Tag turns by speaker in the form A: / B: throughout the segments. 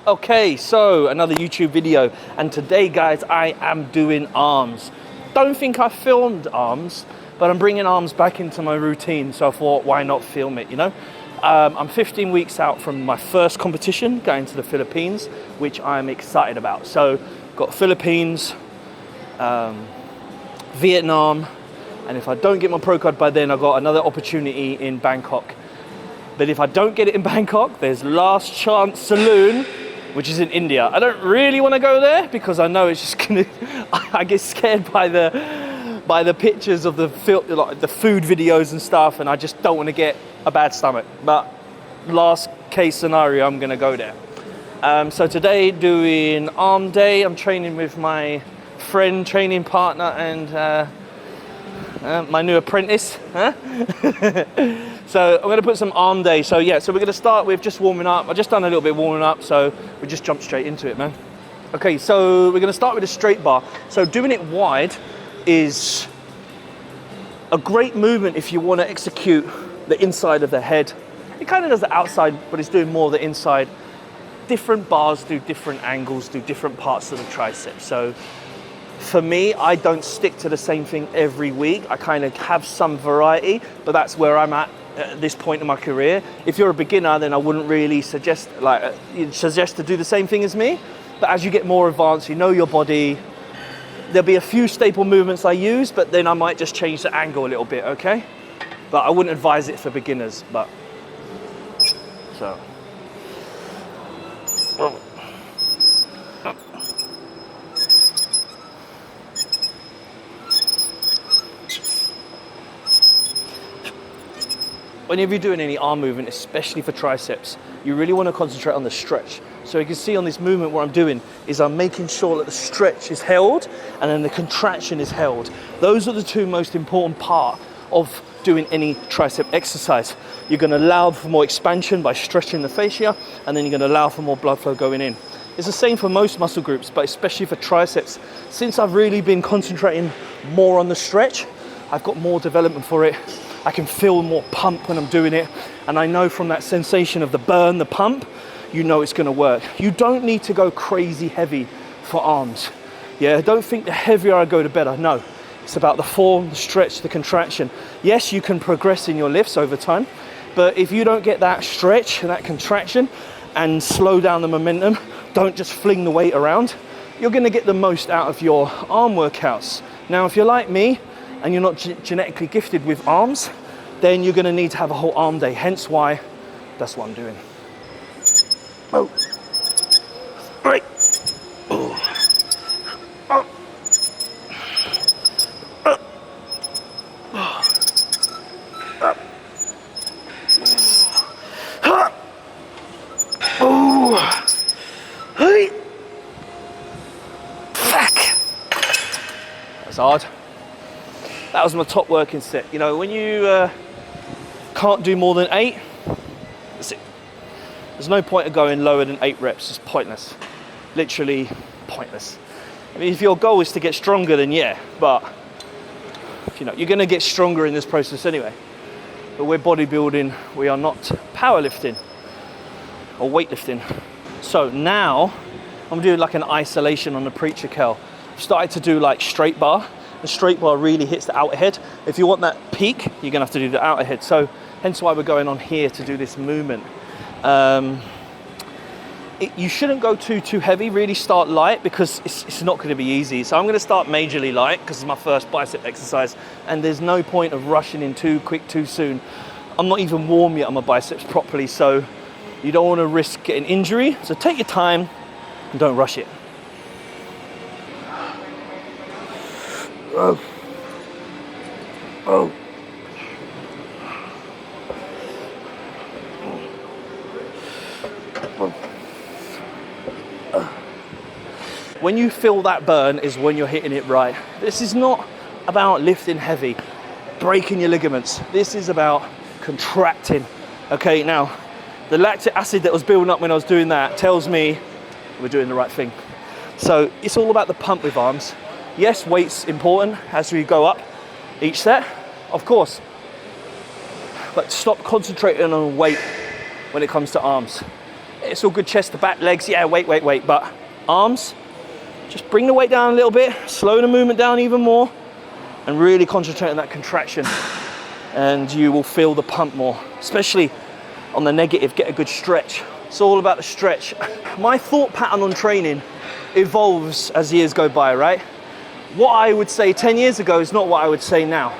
A: Okay, so another YouTube video, and today guys I am doing arms. Don't think I filmed arms, but I'm bringing arms back into my routine, so I thought why not film it, you know. I'm 15 weeks out from my first competition, going to the Philippines, which I'm excited about. So got Philippines, Vietnam, and if I don't get my pro card by then, I've got another opportunity in Bangkok. But if I don't get it in Bangkok, there's Last Chance Saloon, which is in India. I don't really want to go there because I know it's just gonna, I get scared by the pictures of the food videos and stuff, and I just don't want to get a bad stomach. But last case scenario, I'm gonna go there. So today doing arm day. I'm training with my friend, training partner, and my new apprentice. So I'm going to put some arm day. So yeah, so we're going to start with just warming up. I've just done a little bit of warming up, so we just jump straight into it, man. Okay, so we're going to start with a straight bar. So doing it wide is a great movement if you want to execute the inside of the head. It kind of does the outside, but it's doing more the inside. Different bars do different angles, do different parts of the tricep. So for me, I don't stick to the same thing every week. I kind of have some variety, but that's where I'm at this point in my career. If you're a beginner, then I wouldn't really suggest to do the same thing as me. But as you get more advanced, you know your body, there'll be a few staple movements I use, but then I might just change the angle a little bit, okay? But I wouldn't advise it for beginners, but so. Whenever you're doing any arm movement, especially for triceps, you really want to concentrate on the stretch. So you can see on this movement what I'm doing is I'm making sure that the stretch is held and then the contraction is held. Those are the two most important parts of doing any tricep exercise. You're going to allow for more expansion by stretching the fascia, and then you're going to allow for more blood flow going in. It's the same for most muscle groups, but especially for triceps. Since I've really been concentrating more on the stretch, I've got more development for it. I can feel more pump when I'm doing it, and I know from that sensation of the burn, the pump, you know it's going to work. You don't need to go crazy heavy for arms. Yeah, don't think the heavier I go, the better. No, it's about the form, the stretch, the contraction. Yes, you can progress in your lifts over time, but if you don't get that stretch and that contraction and slow down the momentum, don't just fling the weight around, you're going to get the most out of your arm workouts. Now, if you're like me, and you're not genetically gifted with arms, then you're gonna need to have a whole arm day. Hence why, that's what I'm doing. Oh, right. Oh. Oh. Oh. Oh. Oh. Hey. Fuck. That's hard. That was my top working set. You know, when you can't do more than 8, that's it. There's no point of going lower than 8 reps. It's pointless. Literally pointless. I mean, if your goal is to get stronger, then yeah, but you know, you're gonna get stronger in this process anyway. But we're bodybuilding, we are not powerlifting or weightlifting. So now I'm doing like an isolation on the preacher curl. I've started to do like straight bar. The straight bar really hits the outer head. If you want that peak, you're gonna have to do the outer head. So hence why we're going on here to do this movement. You shouldn't go too heavy, really start light because it's not gonna be easy. So I'm gonna start majorly light because it's my first bicep exercise, and there's no point of rushing in too quick, too soon. I'm not even warm yet on my biceps properly, so you don't wanna risk getting injury. So take your time and don't rush it. Oh. Oh. When you feel that burn is when you're hitting it right. This is not about lifting heavy, breaking your ligaments. This is about contracting. Okay, now, the lactic acid that was building up when I was doing that tells me we're doing the right thing. So it's all about the pump with arms. Yes, weight's important as we go up each set, of course. But stop concentrating on weight when it comes to arms. It's all good chest to back, legs, yeah, wait. But arms, just bring the weight down a little bit, slow the movement down even more, and really concentrate on that contraction. And you will feel the pump more, especially on the negative, get a good stretch. It's all about the stretch. My thought pattern on training evolves as years go by, right? What I would say 10 years ago is not what I would say now.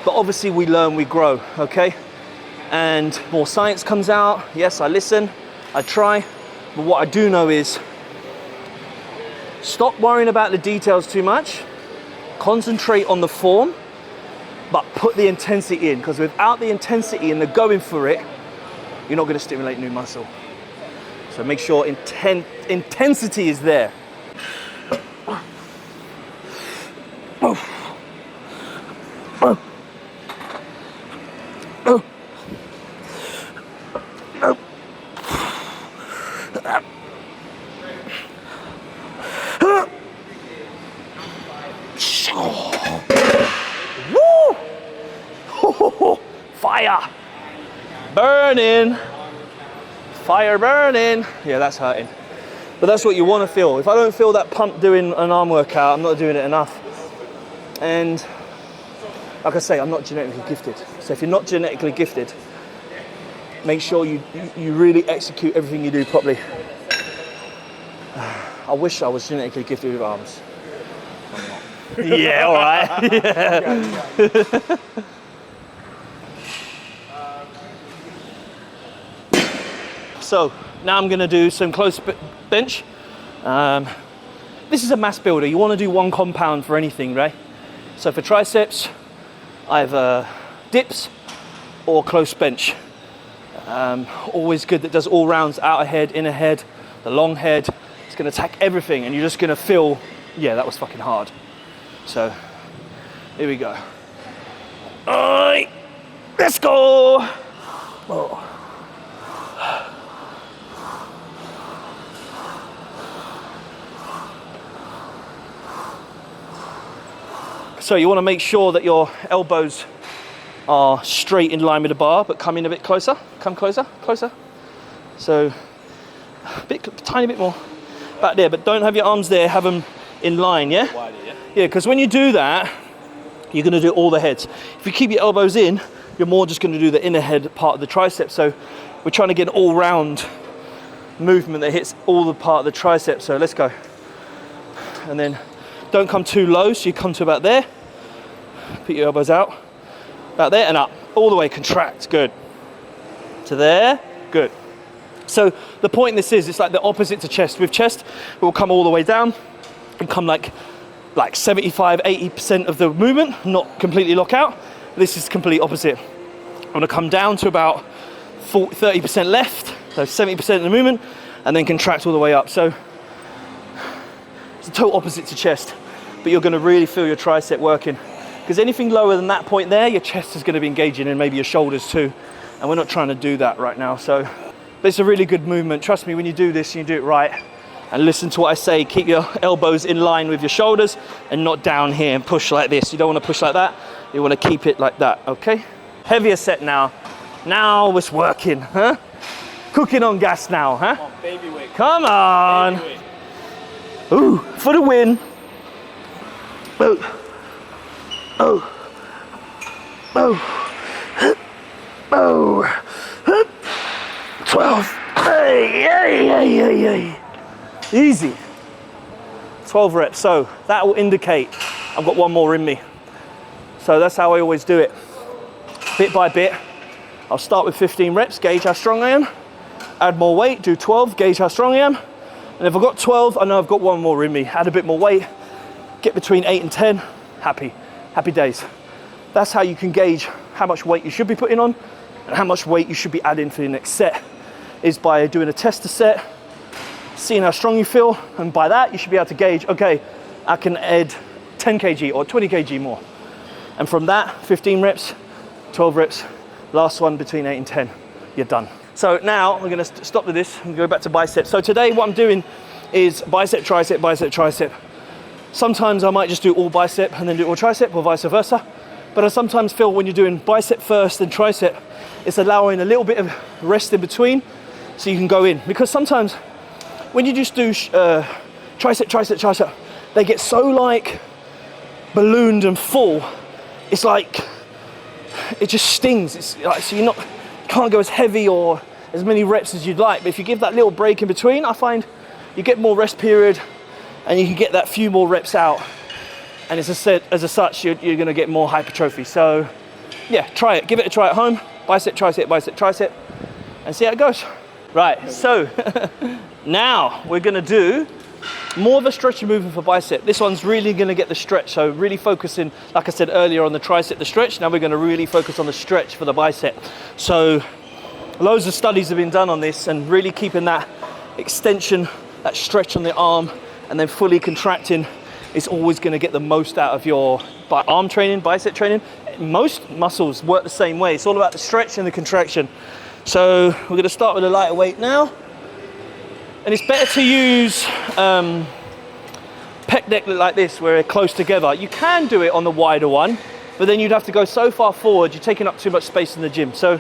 A: But obviously we learn, we grow, okay? And more science comes out. Yes, I listen, I try. But what I do know is stop worrying about the details too much. Concentrate on the form, but put the intensity in, because without the intensity and the going for it, you're not going to stimulate new muscle. So make sure intensity is there. Woo! Fire! Burning! Fire burning! Yeah, that's hurting. But that's what you want to feel. If I don't feel that pump doing an arm workout, I'm not doing it enough. And like I say, I'm not genetically gifted. So if you're not genetically gifted, make sure you really execute everything you do properly. I wish I was genetically gifted with arms. I'm not. Yeah, all right. Yeah. So now I'm going to do some close bench. This is a mass builder. You want to do one compound for anything, right? So for triceps, either dips or close bench. Always good that does all rounds, outer head, inner head, the long head. It's going to attack everything, and you're just going to feel, yeah, that was fucking hard. So here we go. All right, let's go. Oh. So you want to make sure that your elbows are straight in line with the bar, but come in a bit closer. Come closer, closer. So tiny bit more back there, but don't have your arms there, have them in line, yeah? Wider, yeah? Yeah, because when you do that, you're going to do all the heads. If you keep your elbows in, you're more just going to do the inner head part of the tricep. So we're trying to get an all-round movement that hits all the part of the tricep. So let's go. And then don't come too low, so you come to about there. Put your elbows out. About there and up. All the way, contract, good. To there, good. So the point in this is, it's like the opposite to chest. With chest, it will come all the way down and come like 75, 80% of the movement, not completely lock out. This is completely opposite. I'm gonna come down to about 30% left, so 70% of the movement, and then contract all the way up. So it's the total opposite to chest, but you're gonna really feel your tricep working. Because anything lower than that point there, your chest is gonna be engaging, and maybe your shoulders too. And we're not trying to do that right now. So, but it's a really good movement. Trust me, when you do this, you do it right. And listen to what I say, keep your elbows in line with your shoulders and not down here and push like this. You don't wanna push like that. You wanna keep it like that, okay? Heavier set now. Now it's working, huh? Cooking on gas now, huh? Come on, baby weight. Come on. Baby weight. Ooh, for the win. Oh. Oh. Oh. Oh. 12. Hey. Easy. 12 reps. So that will indicate I've got one more in me. So that's how I always do it. Bit by bit. I'll start with 15 reps, gauge how strong I am. Add more weight, do 12, gauge how strong I am. And if I've got 12, I know I've got one more in me. Add a bit more weight, get between 8 and 10, happy days. That's how you can gauge how much weight you should be putting on and how much weight you should be adding for your next set, is by doing a tester set, seeing how strong you feel, and by that you should be able to gauge, okay, I can add 10 kg or 20 kg more. And from that, 15 reps, 12 reps, last one between 8 and 10, you're done. So now we're gonna stop with this and go back to biceps. So today what I'm doing is bicep, tricep, bicep, tricep. Sometimes I might just do all bicep and then do all tricep, or vice versa. But I sometimes feel when you're doing bicep first and tricep, it's allowing a little bit of rest in between so you can go in. Because sometimes when you just do tricep, they get so like ballooned and full. It's like, it just stings. It's like, so you can't go as heavy or as many reps as you'd like. But if you give that little break in between, I find you get more rest period and you can get that few more reps out. And as such, you're going to get more hypertrophy. So yeah, try it. Give it a try at home. Bicep, tricep, and see how it goes. Right, so now we're going to do more of a stretchy movement for bicep. This one's really going to get the stretch. So really focusing, like I said earlier, on the tricep, the stretch. Now we're going to really focus on the stretch for the bicep. So loads of studies have been done on this, and really keeping that extension, that stretch on the arm, and then fully contracting is always going to get the most out of your arm training, bicep training. Most muscles work the same way. It's all about the stretch and the contraction. So we're going to start with a lighter weight now. And it's better to use pec deck like this, where they're close together. You can do it on the wider one, but then you'd have to go so far forward, you're taking up too much space in the gym. So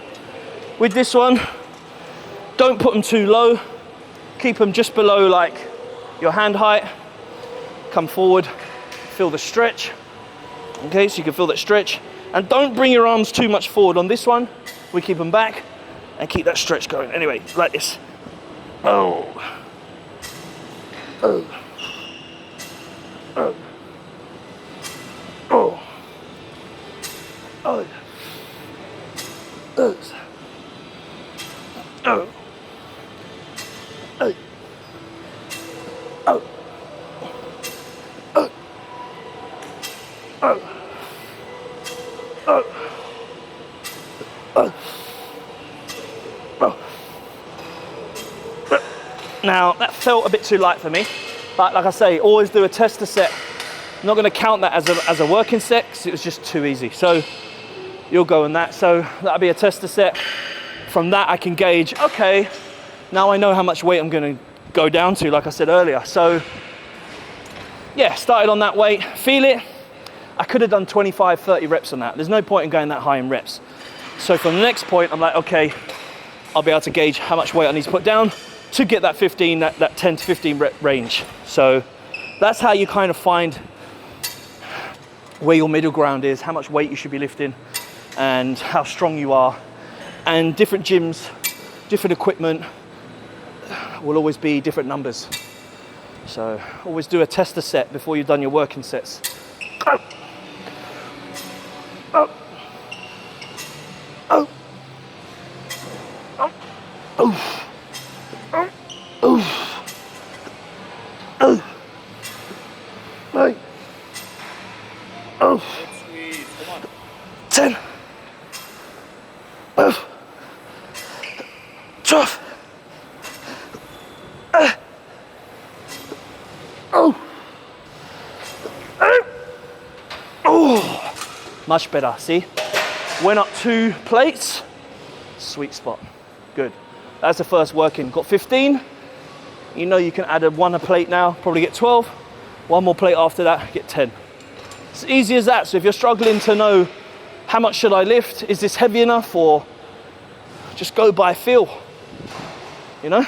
A: with this one, don't put them too low. Keep them just below like your hand height. Come forward, feel the stretch. Okay, so you can feel that stretch. And don't bring your arms too much forward on this one. We keep them back and keep that stretch going. Anyway, like this. Oh. Oh. Oh. Oh. Oh. Oh. Oh. Oh. Oh. Oh. Oh. Oh. Oh. Oh. Now that felt a bit too light for me, but like I say, always do a tester set. I'm not going to count that as a working set because it was just too easy. So you'll go on that. So that'll be a tester set. From that I can gauge, okay, now I know how much weight I'm going to go down to, like I said earlier. So yeah, started on that weight, feel it. I could have done 25, 30 reps on that. There's no point in going that high in reps. So from the next point, I'm like, okay, I'll be able to gauge how much weight I need to put down to get that 10 to 15 rep range. So that's how you kind of find where your middle ground is, how much weight you should be lifting and how strong you are. And different gyms, different equipment will always be different numbers. So always do a tester set before you've done your working sets. Oh. Oh. Oh. Oh. Oh. Oh. Oh. Oh. Right. Oh. Squeeze. Come on. 10. Oh. 12. Oh. Oh. Much better, see? Went up 2 plates. Sweet spot. Good. That's the first working. Got 15. You know you can add a plate now, probably get 12. 1 more plate after that, get 10. It's easy as that. So if you're struggling to know how much should I lift, is this heavy enough, or just go by feel, you know?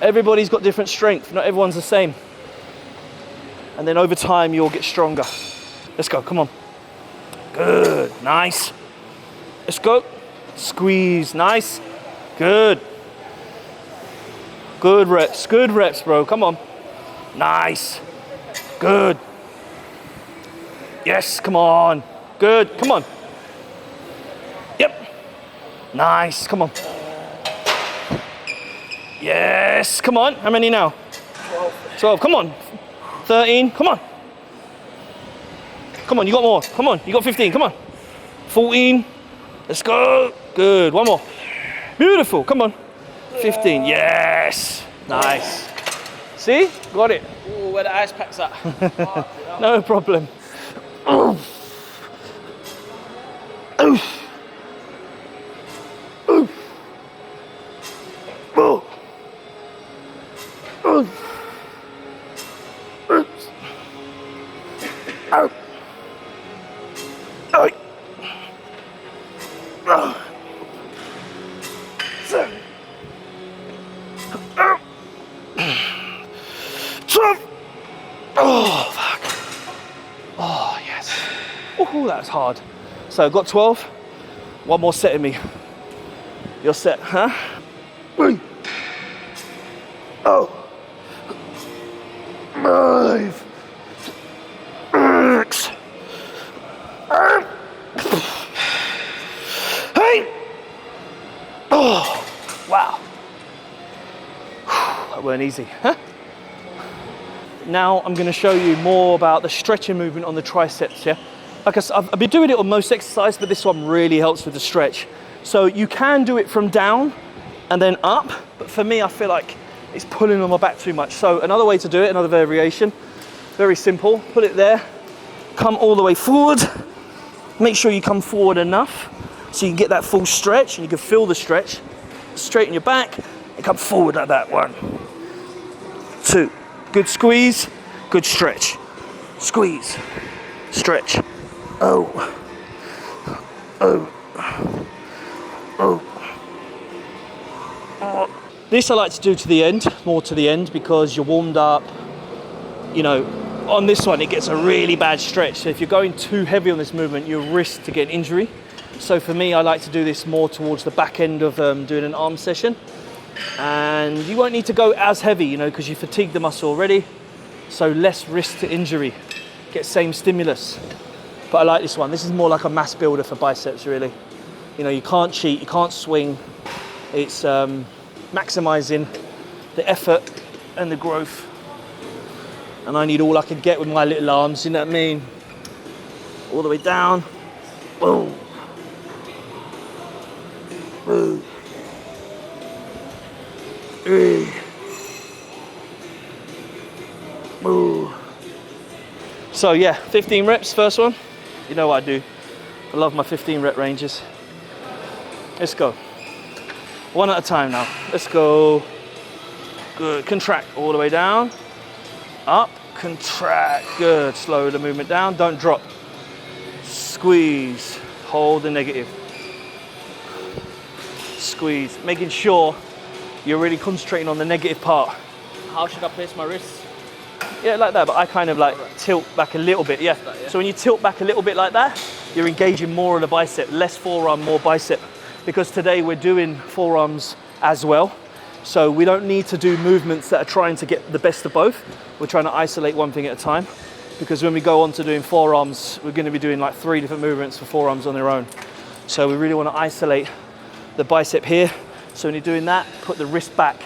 A: Everybody's got different strength. Not everyone's the same. And then over time, you'll get stronger. Let's go, come on. Good, nice. Let's go. Squeeze, nice. Good. Good reps, bro, come on. Nice, good. Yes, come on. Good, come on. Yep. Nice, come on. Yes, come on. How many now? 12, come on. 13, come on. Come on, you got more. Come on, you got 15, come on. 14, let's go. Good, 1 more. Beautiful, come on. 15, yes. Nice. See, got it.
B: Ooh, where the ice pack's at.
A: No problem. Oof. Oof. Oof. Oh. Oof. Oops. Out. Out. 7. Oh, fuck. Oh, yes. Oh, that was hard. So, got 12. One more set in me. You're set, huh? Oh. 5. 6. 8. Oh, wow. That weren't easy, huh? Now I'm going to show you more about the stretching movement on the triceps, yeah? Like I've been doing it on most exercises, but this one really helps with the stretch. So you can do it from down and then up, but for me, I feel like it's pulling on my back too much. So another way to do it, another variation, very simple. Put it there, come all the way forward. Make sure you come forward enough so you can get that full stretch and you can feel the stretch. Straighten your back and come forward like that. 1, 2. Good squeeze, good stretch. Squeeze, stretch. Oh, oh, oh. This I like to do to the end, more to the end, because you're warmed up. You know, on this one, it gets a really bad stretch. So if you're going too heavy on this movement, you risk to get an injury. So for me, I like to do this more towards the back end of doing an arm session. And you won't need to go as heavy, you know, because you fatigue the muscle already. So less risk to injury. Get same stimulus. But I like this one. This is more like a mass builder for biceps, really. You know, you can't cheat, you can't swing. It's maximizing the effort and the growth. And I need all I can get with my little arms, you know what I mean? All the way down. Boom. Boom. 3. Boom. So yeah, 15 reps, first one. You know what I do. I love my 15 rep ranges. Let's go. One at a time now. Let's go. Good. Contract all the way down. Up. Contract. Good. Slow the movement down. Don't drop. Squeeze. Hold the negative. Squeeze. Making sure you're really concentrating on the negative part. How should I place my wrists? Yeah, like that, but I kind of like tilt back a little bit, yeah. So when you tilt back a little bit like that, you're engaging more of the bicep, less forearm, more bicep. Because today we're doing forearms as well. So we don't need to do movements that are trying to get the best of both. We're trying to isolate one thing at a time. Because when we go on to doing forearms, we're going to be doing like 3 different movements for forearms on their own. So we really want to isolate the bicep here. So when you're doing that, put the wrist back.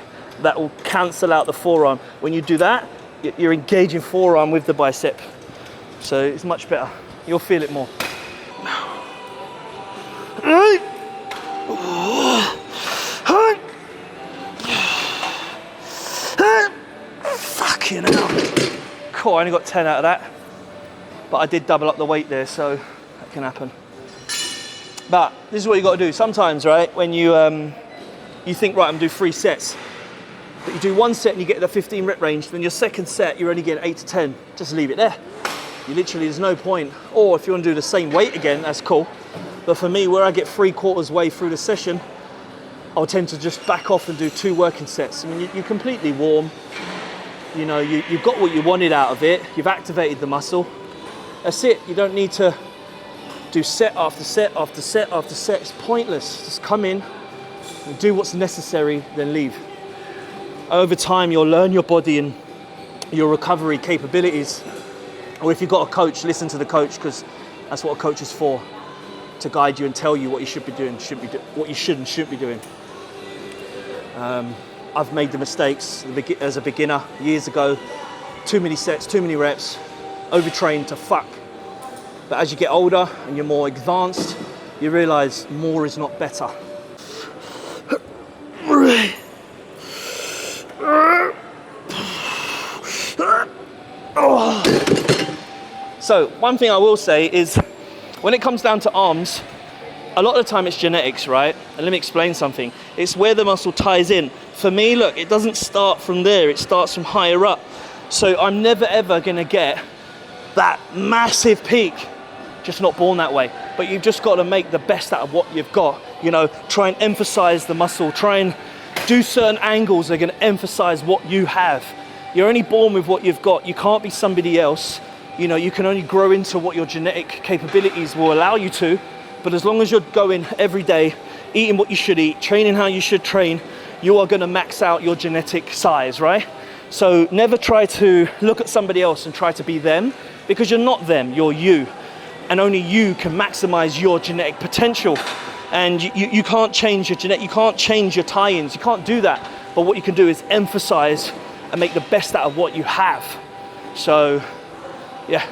A: That will cancel out the forearm. When you do that, you're engaging forearm with the bicep. So it's much better. You'll feel it more. Fucking hell. Cool, I only got 10 out of that. But I did double up the weight there, so that can happen. But this is what you got to do. Sometimes, right, when you think, right, I'm gonna do 3 sets. But you do 1 set and you get the 15 rep range, then your second set, you're only getting 8 to 10. Just leave it there. You literally, there's no point. Or if you want to do the same weight again, that's cool. But for me, where I get 3/4 way through the session, I'll tend to just back off and do 2 working sets. I mean, you're completely warm. You know, you've got what you wanted out of it. You've activated the muscle. That's it. You don't need to do set after set after set after set. It's pointless. Just come in and do what's necessary, then leave. Over time, you'll learn your body and your recovery capabilities. Or if you've got a coach, listen to the coach, because that's what a coach is for, to guide you and tell you what you should be doing, what you should and shouldn't be doing. I've made the mistakes as a beginner years ago. Too many sets, too many reps, overtrained to fuck. But as you get older and you're more advanced, you realize more is not better. So one thing I will say is, when it comes down to arms, a lot of the time it's genetics, right? And let me explain something. It's where the muscle ties in. For me, look, it doesn't start from there, it starts from higher up. So I'm never ever gonna get that massive peak, just not born that way. But you've just got to make the best out of what you've got. You know, try and emphasize the muscle, try and do certain angles that are gonna emphasize what you have. You're only born with what you've got. You can't be somebody else. You know, you can only grow into what your genetic capabilities will allow you to. But as long as you're going every day, eating what you should eat, training how you should train, you are going to max out your genetic size, right? So never try to look at somebody else and try to be them, because you're not them, you're you. And only you can maximize your genetic potential. And you can't change your genetic, you can't change your tie-ins, you can't do that. But what you can do is emphasize and make the best out of what you have. So, yeah.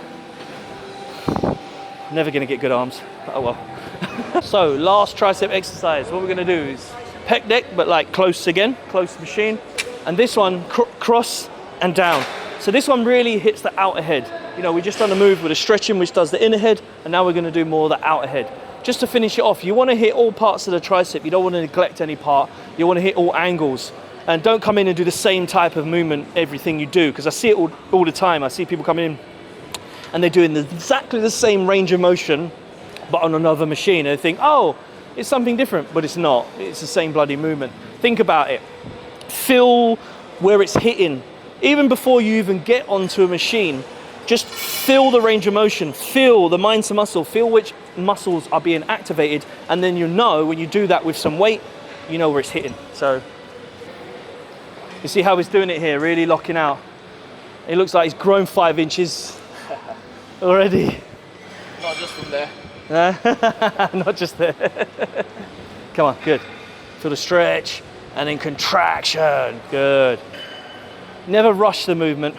A: Never gonna get good arms, oh well. So, last tricep exercise, what we're gonna do is pec deck, but like close again, close to the machine. And this one, cross and down. So this one really hits the outer head. You know, we just done a move with a stretching, which does the inner head, and now we're gonna do more of the outer head. Just to finish it off, you wanna hit all parts of the tricep. You don't wanna neglect any part. You wanna hit all angles. And don't come in and do the same type of movement, everything you do, because I see it all the time. I see people coming in and they're doing exactly the same range of motion, but on another machine. And they think, oh, it's something different, but it's not. It's the same bloody movement. Think about it. Feel where it's hitting. Even before you even get onto a machine, just feel the range of motion, feel the mind to muscle, feel which muscles are being activated, and then you know when you do that with some weight, you know where it's hitting. So you see how he's doing it here, really locking out. It looks like he's grown 5 inches already.
B: Not just from there.
A: Not just there. Come on, good. Feel the stretch and then contraction. Good. Never rush the movement.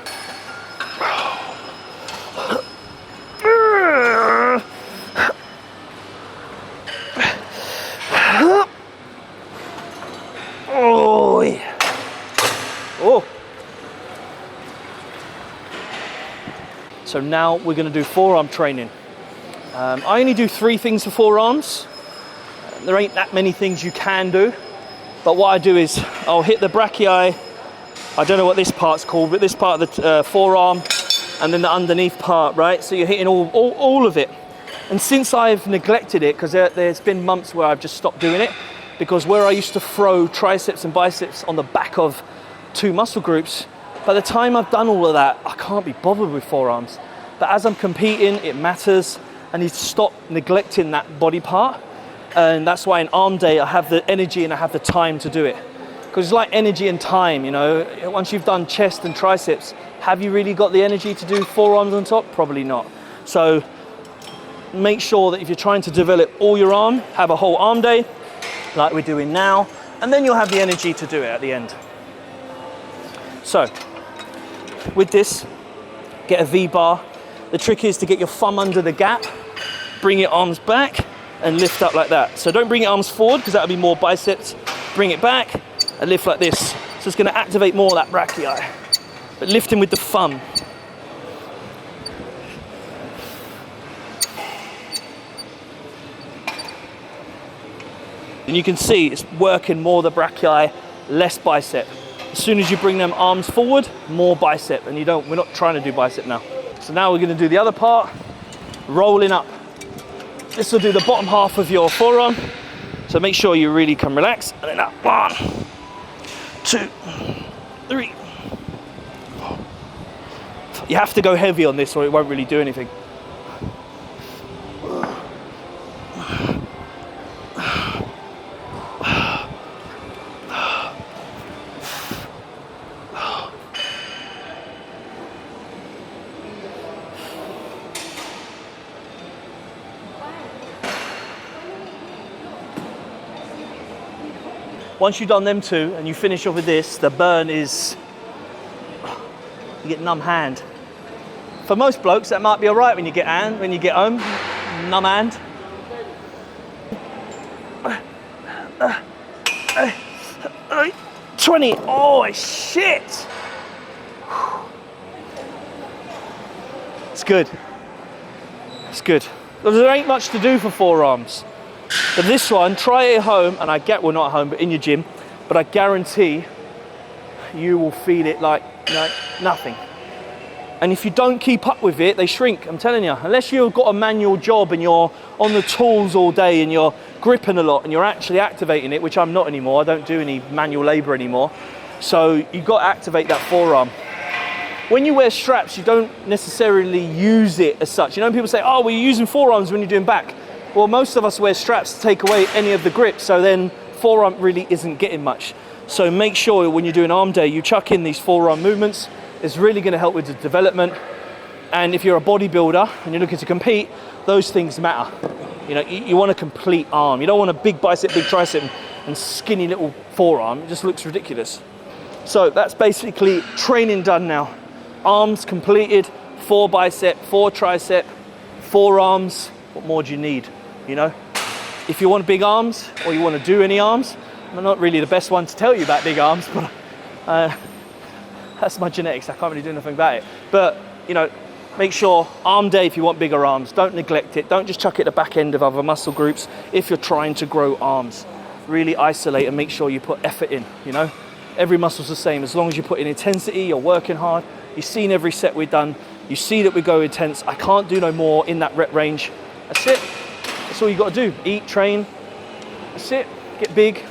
A: Oh, yeah. Oh. So now we're going to do forearm training. I only do 3 things for forearms. There ain't that many things you can do. But what I do is I'll hit the brachii. I don't know what this part's called, but this part of the forearm, and then the underneath part, right? So you're hitting all of it. And since I've neglected it, because there's been months where I've just stopped doing it, because where I used to throw triceps and biceps on the back of 2 muscle groups, by the time I've done all of that, I can't be bothered with forearms. But as I'm competing, it matters. I need to stop neglecting that body part. And that's why in arm day, I have the energy and I have the time to do it. Because it's like energy and time, you know. Once you've done chest and triceps, have you really got the energy to do forearms on top? Probably not. So make sure that if you're trying to develop all your arm, have a whole arm day, like we're doing now, and then you'll have the energy to do it at the end. So with this, get a V-bar. The trick is to get your thumb under the gap, bring your arms back, and lift up like that. So don't bring your arms forward, because that'll be more biceps. Bring it back, and lift like this. So it's gonna activate more of that brachii. But lifting with the thumb. And you can see it's working more the brachii, less bicep. As soon as you bring them arms forward, more bicep. And we're not trying to do bicep now. So now we're gonna do the other part, rolling up. This will do the bottom half of your forearm. So make sure you really can relax. And then up, 1, 2, 3. You have to go heavy on this or it won't really do anything. Once you've done them 2 and you finish off with this, the burn is, you get numb hand. For most blokes, that might be all right when you get home, numb hand. 20, oh shit. It's good. It's good. There ain't much to do for forearms. But this one, try it at home, and well, not at home, but in your gym, but I guarantee you will feel it like nothing. And if you don't keep up with it, they shrink, I'm telling you. Unless you've got a manual job and you're on the tools all day and you're gripping a lot and you're actually activating it, which I'm not anymore, I don't do any manual labor anymore. So you've got to activate that forearm. when you wear straps, you don't necessarily use it as such. You know, people say, oh, well, you're using forearms when you're doing back. Well, most of us wear straps to take away any of the grip, so then forearm really isn't getting much. So make sure when you're doing arm day, you chuck in these forearm movements. It's really gonna help with the development. And if you're a bodybuilder and you're looking to compete, those things matter. You know, you want a complete arm. You don't want a big bicep, big tricep, and skinny little forearm. It just looks ridiculous. So that's basically training done now. Arms completed, 4 bicep, 4 tricep, 4 arms. What more do you need, you know? If you want big arms or you want to do any arms, I'm not really the best one to tell you about big arms, but that's my genetics. I can't really do anything about it. But, you know, make sure arm day if you want bigger arms. Don't neglect it. Don't just chuck it at the back end of other muscle groups if you're trying to grow arms. Really isolate and make sure you put effort in, you know? Every muscle's the same. As long as you put in intensity, you're working hard. You've seen every set we've done. You see that we go intense. I can't do no more in that rep range. That's it. That's all you got to do. Eat, train. That's it. Get big.